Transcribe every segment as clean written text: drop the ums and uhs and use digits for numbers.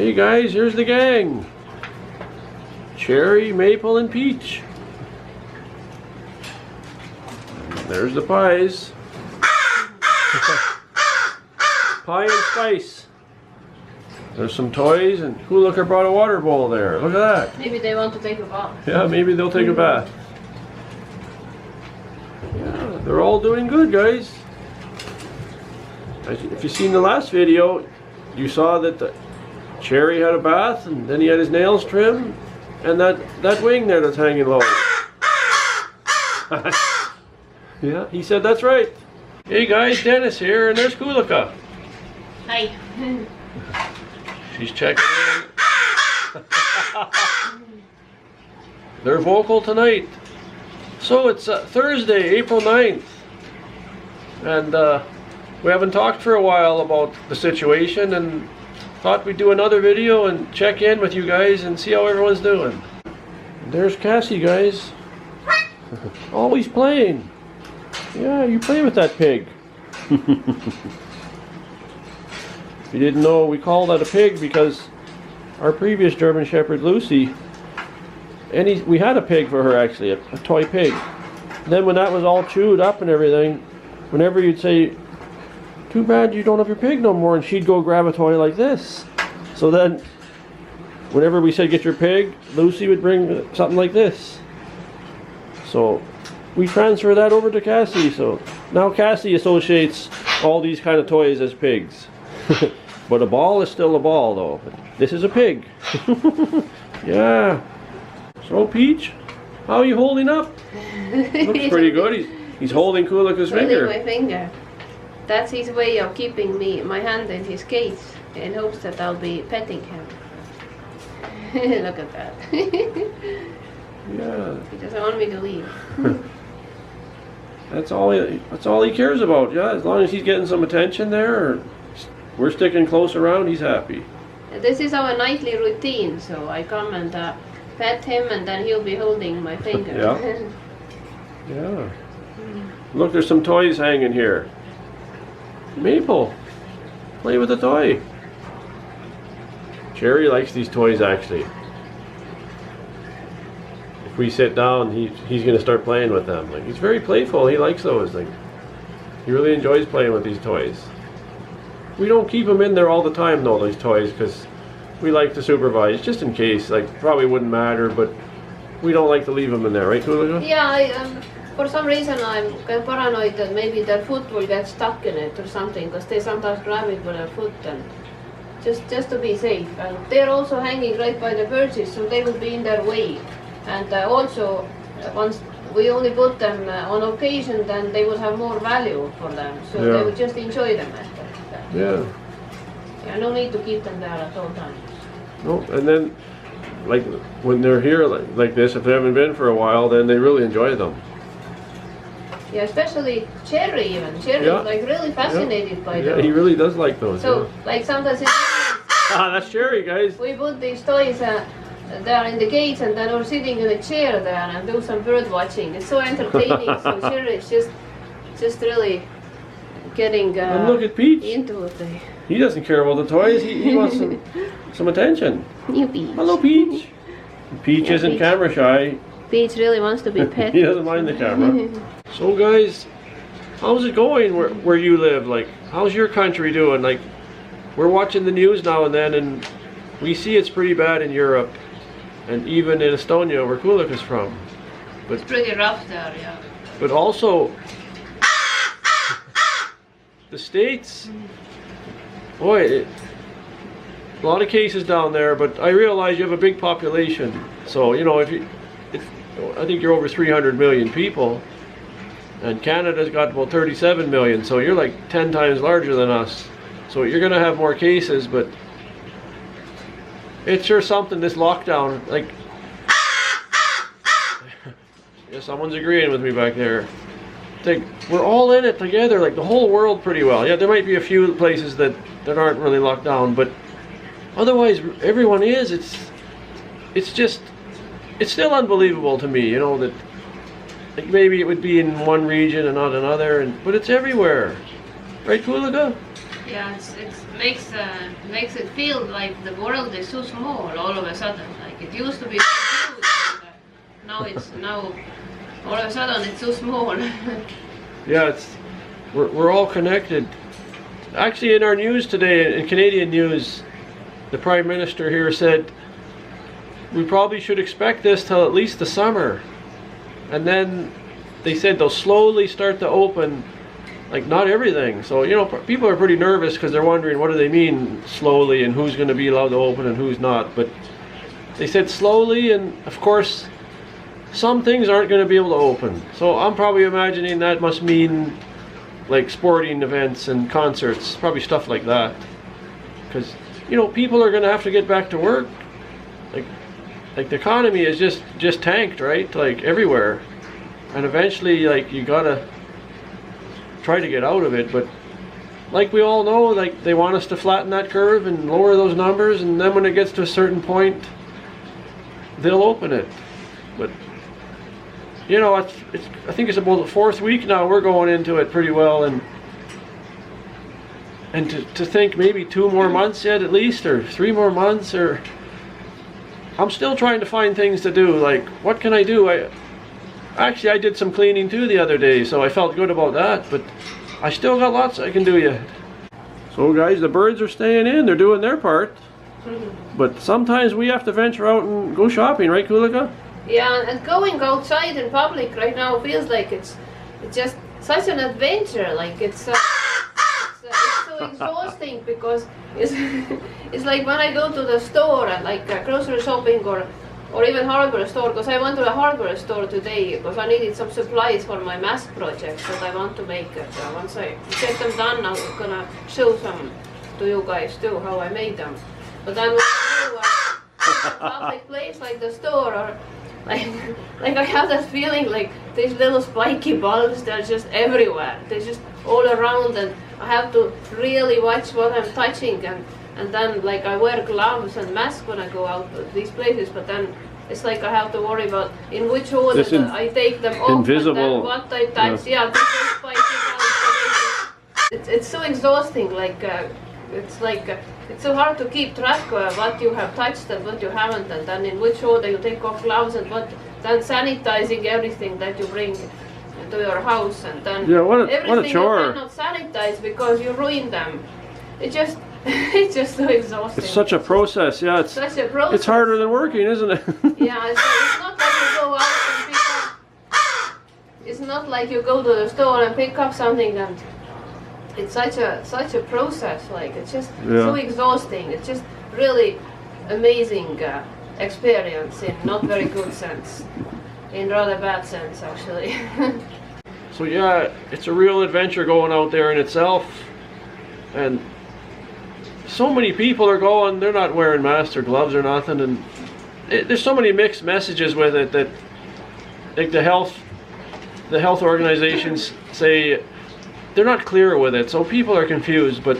Hey guys, here's the gang. Cherry, Maple, and Peach. There's the pies. Pie and spice. There's some toys, and Kulika brought a water bowl there. Look at that. Maybe they want to take a bath. Yeah, maybe they'll take a bath. Yeah, they're all doing good, guys. If you've seen the last video, you saw that the Cherry had a bath, and then he had his nails trimmed, and that wing there that's hanging low. Yeah, he said that's right. Hey guys, Dennis here, and there's Kulika. Hi. She's checking in. They're vocal tonight. So it's Thursday, April 9th. And we haven't talked for a while about the situation, and thought we'd do another video and check in with you guys and see how everyone's doing. There's Cassie, guys. Always playing. Yeah, you play with that pig. If you didn't know, we call that a pig because our previous German Shepherd, Lucy, we had a pig for her actually, a toy pig. Then when that was all chewed up and everything, whenever you'd say, too bad you don't have your pig no more, and she'd go grab a toy like this. So then, whenever we said get your pig, Lucy would bring something like this. So we transfer that over to Cassie. So now Cassie associates all these kind of toys as pigs. But a ball is still a ball though. This is a pig. Yeah. So Peach, how are you holding up? Looks pretty good. He's holding Kulika's finger. Holding my finger. That's his way of keeping my hand in his cage in hopes that I'll be petting him. Look at that. Yeah. He doesn't want me to leave. That's all he cares about. Yeah, as long as he's getting some attention there, or we're sticking close around, he's happy. This is our nightly routine, so I come and pet him, and then he'll be holding my finger. Yeah. Yeah. Look, there's some toys hanging here. Maple, play with a toy. Cherry likes these toys actually. If we sit down, he's going to start playing with them. Like, he's very playful. He likes those. Like, he really enjoys playing with these toys. We don't keep them in there all the time though, these toys, because we like to supervise just in case. Like, probably wouldn't matter, but we don't like to leave them in there, right, Kulika? Yeah, for some reason I'm kind of paranoid that maybe their foot will get stuck in it or something, because they sometimes grab it with their foot, and just to be safe. And they're also hanging right by the birches, so they will be in their way. And also, once we only put them on occasion, then they will have more value for them, so they will just enjoy them after that. Yeah. Yeah, no need to keep them there at all times. No, and then, like, when they're here like this, if they haven't been for a while, then they really enjoy them. Yeah, especially Cherry even. Cherry is like really fascinated by those. Yeah, he really does like those. So, like sometimes that's Cherry, guys. we put these toys there in the gates, and then we're sitting in a chair there and do some bird watching. It's so entertaining. So Cherry is just really getting and look at Peach. into it. He doesn't care about the toys. He wants some attention. You Peach. Hello, Peach. Peach isn't camera shy. Peach really wants to be petted. He doesn't mind the camera. So guys, how's it going where you live? Like, how's your country doing? Like, we're watching the news now and then, and we see it's pretty bad in Europe, and even in Estonia, where Kulika is from. But it's pretty rough there, yeah. But also, the States, boy, a lot of cases down there, but I realize you have a big population. So, you know, I think you're over 300 million people, and Canada's got about 37 million, so you're like 10 times larger than us. So you're gonna have more cases, but it's sure something, this lockdown, like, yeah, someone's agreeing with me back there. Like, we're all in it together, like the whole world pretty well. Yeah, there might be a few places that aren't really locked down, but otherwise everyone is. It's just, it's still unbelievable to me, you know, that like maybe it would be in one region and not another, but it's everywhere. Right, Kulika? Yeah, it makes it feel like the world is so small all of a sudden. Like it used to be so huge, and now all of a sudden it's so small. Yeah, we're all connected. Actually, in our news today, in Canadian news, the Prime Minister here said we probably should expect this till at least the summer, and then they said they'll slowly start to open. Like, not everything. So, you know, people are pretty nervous because they're wondering what do they mean slowly and who's going to be allowed to open and who's not. But they said slowly, and of course some things aren't going to be able to open. So I'm probably imagining that must mean like sporting events and concerts, probably stuff like that. Because, you know, people are going to have to get back to work. Like the economy is just tanked, right? Like everywhere. And eventually, like, you gotta try to get out of it, but like we all know, like they want us to flatten that curve and lower those numbers, and then when it gets to a certain point they'll open it. But you know, I think it's about the 4th week now we're going into it pretty well, and to think maybe 2 more months yet at least, or 3 more months, or I'm still trying to find things to do. Like, what can I do? Actually, I did some cleaning too the other day, so I felt good about that, but I still got lots I can do yet. So guys, the birds are staying in, they're doing their part. But sometimes we have to venture out and go shopping, right, Kulika? Yeah, and going outside in public right now feels like it's just such an adventure. Like it's so exhausting because it's like when I go to the store and like grocery shopping or even hardware store, because I went to a hardware store today because I needed some supplies for my mask project that I want to make. Once I get them done, I'm gonna show some to you guys too how I made them. But then when I go to a public place like the store, or like I have that feeling like these little spiky bulbs, they're just everywhere. They're just all around, and I have to really watch what I'm touching, and then like I wear gloves and mask when I go out to these places, but then it's like I have to worry about in which order I take them off, invisible, and then what I touch. Yeah, this is spiky bulbs. It's so exhausting. Like it's so hard to keep track of what you have touched and what you haven't, and then in which order you take off gloves, and then sanitizing everything that you bring to your house, and then everything what a chore. You cannot sanitize because you ruin them. It's just so exhausting. It's such a process, yeah. It's such a process. It's harder than working, isn't it? Yeah, it's not like you go out and pick up. It's not like you go to the store and pick up something, and it's such a process. Like it's just so exhausting. It's just really amazing experience in not very good sense, in rather bad sense actually. So yeah, it's a real adventure going out there in itself, and so many people are going, they're not wearing masks or gloves or nothing, and there's so many mixed messages with it that like the health organizations say they're not clear with it, so people are confused. But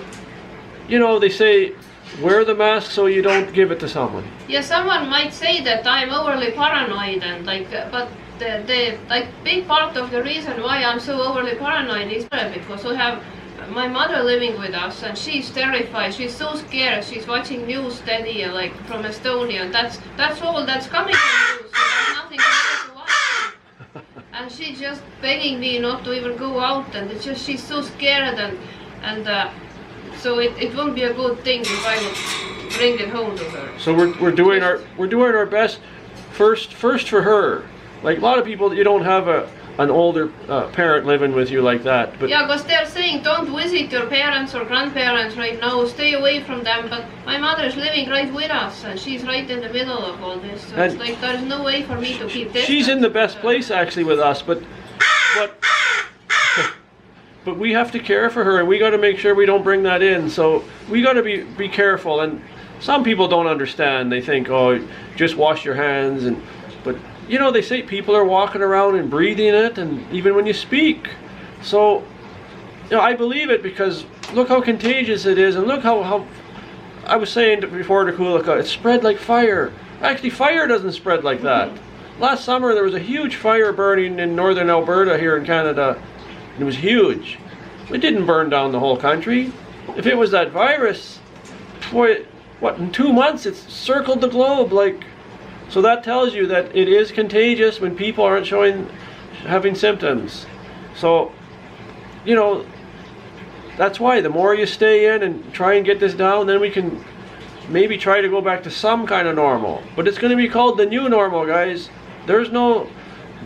you know, they say wear the mask so you don't give it to someone. Yeah, someone might say that I'm overly paranoid, and but the big part of the reason why I'm so overly paranoid is because we have my mother living with us, and she's terrified. She's so scared. She's watching news steady, like from Estonia, and that's all that's coming from news. So there's nothing to watch. And she's just begging me not to even go out, and it's just she's so scared, and so it won't be a good thing if I would bring it home to her. So we're doing our best first for her. Like a lot of people, you don't have an older parent living with you like that. But yeah, because they're saying don't visit your parents or grandparents right now, stay away from them. But my mother is living right with us, and she's right in the middle of all this. So it's like there's no way for me to keep distance. She's in the best place actually with us, but we have to care for her, and we got to make sure we don't bring that in. So we got to be careful. And some people don't understand. They think, oh, just wash your hands, but you know, they say people are walking around and breathing it, and even when you speak. So, you know, I believe it because look how contagious it is, and look how I was saying before to Kulika, it's spread like fire. Actually, fire doesn't spread like that. Last summer there was a huge fire burning in northern Alberta here in Canada, and it was huge. It didn't burn down the whole country. if it was that virus, boy, what, in 2 months it's circled the globe, like, so that tells you that it is contagious when people aren't having symptoms. So, you know, that's why the more you stay in and try and get this down, then we can maybe try to go back to some kind of normal. But it's going to be called the new normal, guys. There's no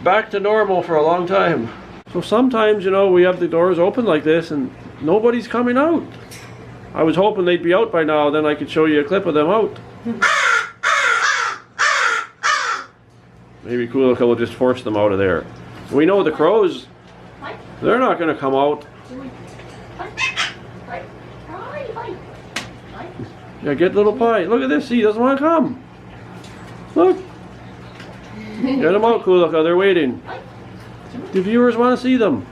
back to normal for a long time. So sometimes, you know, we have the doors open like this and nobody's coming out. I was hoping they'd be out by now, then I could show you a clip of them out. Maybe Kulika will just force them out of there. We know the crows, they're not going to come out. Yeah, get little Pie. Look at this, he doesn't want to come. Look. Get them out, Kulika, they're waiting. The viewers want to see them.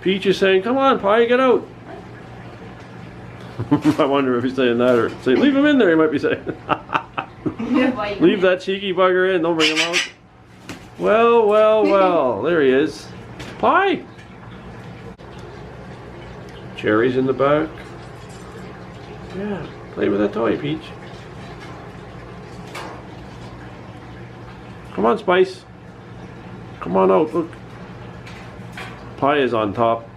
Peach is saying, come on, Pie, get out. I wonder if he's saying that or say, leave him in there, he might be saying. Leave that cheeky bugger in, don't bring him out. Well, well, well, there he is. Pie! Cherry's in the back. Yeah, play with that toy, Peach. Come on, Spice. Come on out, look. Pie is on top.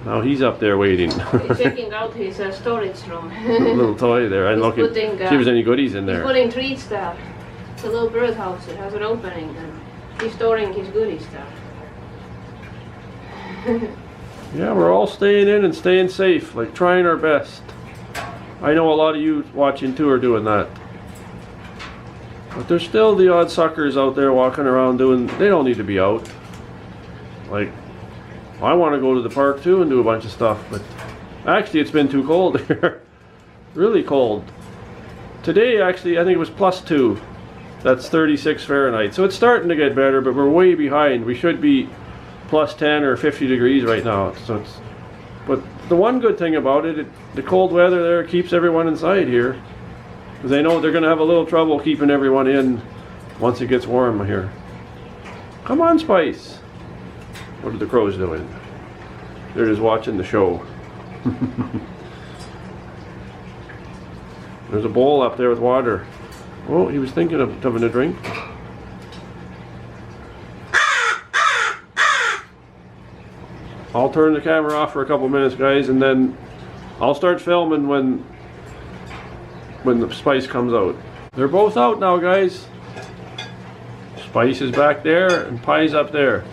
Now he's up there waiting. He's checking out his storage room. Little toy there. I'm looking. See if there's any goodies in there. He's putting treats there. It's a little birdhouse. It has an opening, and he's storing his goodies there. Yeah, we're all staying in and staying safe, like trying our best. I know a lot of you watching too are doing that. But there's still the odd suckers out there walking around doing, they don't need to be out. Like, I want to go to the park too and do a bunch of stuff, but actually it's been too cold here. Really cold. Today actually, I think it was +2. That's 36 Fahrenheit. So it's starting to get better, but we're way behind. We should be +10 or 50 degrees right now. So it's, but the one good thing about it, the cold weather there keeps everyone inside here. Because they know they're going to have a little trouble keeping everyone in once it gets warm here. Come on, Spice. What are the crows doing? They're just watching the show. There's a bowl up there with water. Oh, he was thinking of having a drink. I'll turn the camera off for a couple minutes, guys, and then I'll start filming when the Spice comes out. They're both out now, guys. Spice is back there and Pie's up there.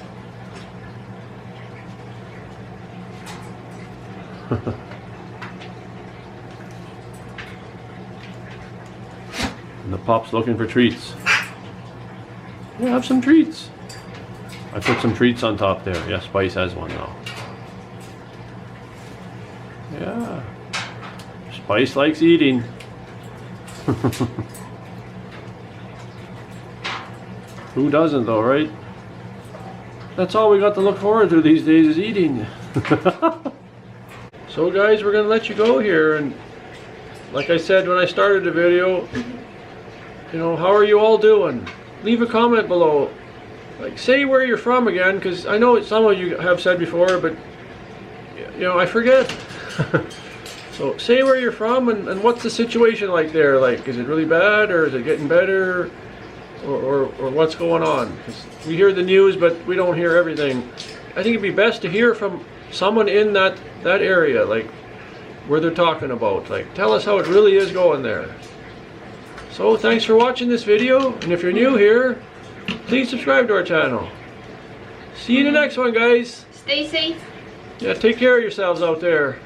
And the pup's looking for treats. Yeah, have some treats. I put some treats on top there. Yeah, Spice has one now. Yeah. Spice likes eating. Who doesn't though, right? That's all we got to look forward to these days is eating. So guys, we're gonna let you go here, and like I said when I started the video, you know, how are you all doing? Leave a comment below. Like, say where you're from again, because I know some of you have said before, but you know, I forget. So say where you're from and what's the situation like there? Like, is it really bad or is it getting better? Or what's going on? 'Cause we hear the news, but we don't hear everything. I think it'd be best to hear from someone in that area, like where they're talking about. Like, tell us how it really is going there. So thanks for watching this video, and if you're new here, please subscribe to our channel. See you in the next one, guys. Stay safe. Yeah, take care of yourselves out there.